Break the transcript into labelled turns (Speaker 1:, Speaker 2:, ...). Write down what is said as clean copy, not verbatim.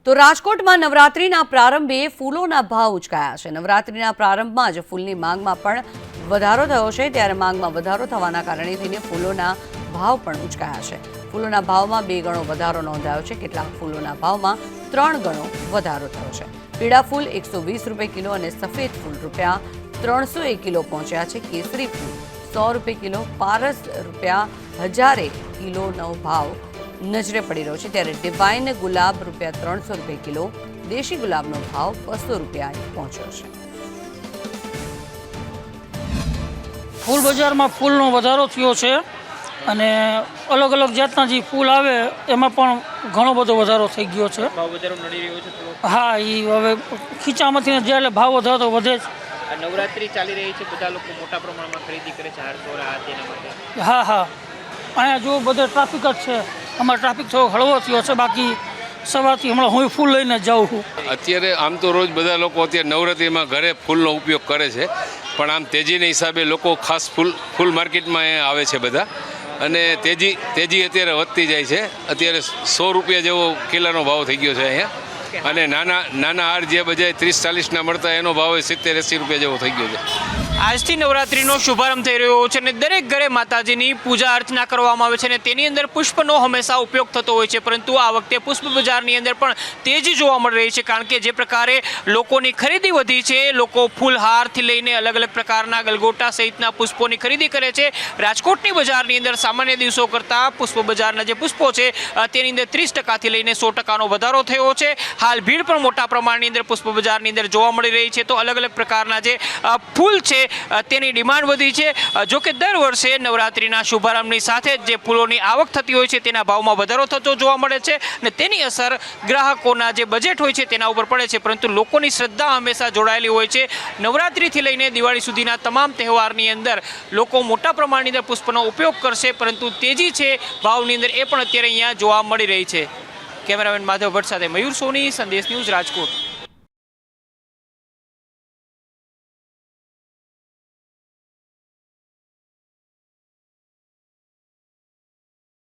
Speaker 1: તો રાજકોટમાં નવરાત્રિના પ્રારંભે ફૂલોના ભાવ ઉચકાયા છે। નવરાત્રિના પ્રારંભમાં જ ફૂલની માંગમાં પણ વધારો થયો છે, ત્યારે માંગમાં વધારો થવાના કારણે થઈને ફૂલોના ભાવ પણ ઉચકાયા છે। ફૂલોના ભાવમાં 2 ગણો વધારો નોંધાયો છે। કેટલાક ફૂલોના ભાવમાં 3 ગણો વધારો થયો છે। પીળા ફૂલ 120 રૂપિયા કિલો અને સફેદ ફૂલ રૂપિયા 300 કિલો પહોંચ્યા છે। કેસરી ફૂલ 100 રૂપિયા કિલો, પારસ રૂપિયા 1000 કિલોનો ભાવ નજરે પડી રહ્યો છે। ત્યારે ડિવાઇન ગુલાબ રૂપિયા 300 રૂપિયા કિલો, દેશી ગુલાબનો ભાવ 200 રૂપિયાએ પહોંચ્યો છે।
Speaker 2: ફૂલ બજારમાં ફૂલનો વધારો થયો છે અને અલગ અલગ જાતના જે ફૂલ આવે એમાં પણ ઘણો બધો વધારો થઈ ગયો છે।
Speaker 3: ભાવ વધારો નડી રહ્યો છે થોડો?
Speaker 2: હા, એ હવે ખીચામાંથી જે એટલે ભાવ વધારો તો વધે જ।
Speaker 3: નવરાત્રી ચાલી રહી છે, બધા લોકો મોટા પ્રમાણમાં ખરીદી કરે છે હાર તોરા તેના માટે।
Speaker 2: હા હા, અહીંયા જો બધે ટ્રાફિક જ છે। અમારો ટ્રાફિક થોડો હળવો થયો છે, બાકી સવારથી હમણાં હું ફૂલ લઈને જ જાઉં છું।
Speaker 4: અત્યારે આમ તો રોજ બધા લોકો અત્યારે નવરાત્રિમાં ઘરે ફૂલનો ઉપયોગ કરે છે, પણ આમ તેજીના હિસાબે લોકો ખાસ ફૂલ માર્કેટમાં આવે છે બધા, અને તેજી અત્યારે વધતી જાય છે। અત્યારે 100 રૂપિયા જેવો કિલોનો ભાવ થઈ ગયો છે અહીંયા, અને નાના હાર જે બજાય 30-40ના મળતા એનો ભાવ 70-80 રૂપિયા જેવો થઈ ગયો છે।
Speaker 3: આજથી નવરાત્રીનો શુભારંભ થઈ રહ્યો છે અને દરેક ઘરે માતાજીની પૂજા અર્ચના કરવામાં આવે છે અને તેની અંદર પુષ્પનો હંમેશા ઉપયોગ થતો હોય છે, પરંતુ આ વખતે પુષ્પ બજારની અંદર પણ તેજી જોવા મળી રહી છે, કારણ કે જે પ્રકારે લોકોની ખરીદી વધી છે, લોકો ફૂલહારથી લઈને અલગ અલગ પ્રકારના ગલગોટા સહિતના પુષ્પોની ખરીદી કરે છે। રાજકોટની બજારની અંદર સામાન્ય દિવસો કરતાં પુષ્પ બજારના જે પુષ્પો છે તેની અંદર 30%થી લઈને 100%નો વધારો થયો છે। હાલ ભીડ પણ મોટા પ્રમાણની અંદર પુષ્પ બજારની અંદર જોવા મળી રહી છે, તો અલગ અલગ પ્રકારના જે ફૂલ છે તેની ડિમાન્ડ વધી છે। જો કે દર વર્ષે નવરાત્રિના શુભારંભની સાથે જ જે ફૂલોની આવક થતી હોય છે તેના ભાવમાં વધારો થતો જોવા મળે છે અને તેની અસર ગ્રાહકોના જે બજેટ હોય છે તેના ઉપર પડે છે, પરંતુ લોકોની શ્રદ્ધા હંમેશા જોડાયેલી હોય છે। નવરાત્રિથી લઈને દિવાળી સુધીના તમામ તહેવારની અંદર લોકો મોટા પ્રમાણની અંદર પુષ્પનો ઉપયોગ કરશે, પરંતુ તેજી છે ભાવની અંદર એ પણ અત્યારે અહીંયા જોવા મળી રહી છે। કેમેરામેન માધવ ભટ્ટ સાથે મયુર સોની, સંદેશ ન્યૂઝ, રાજકોટ।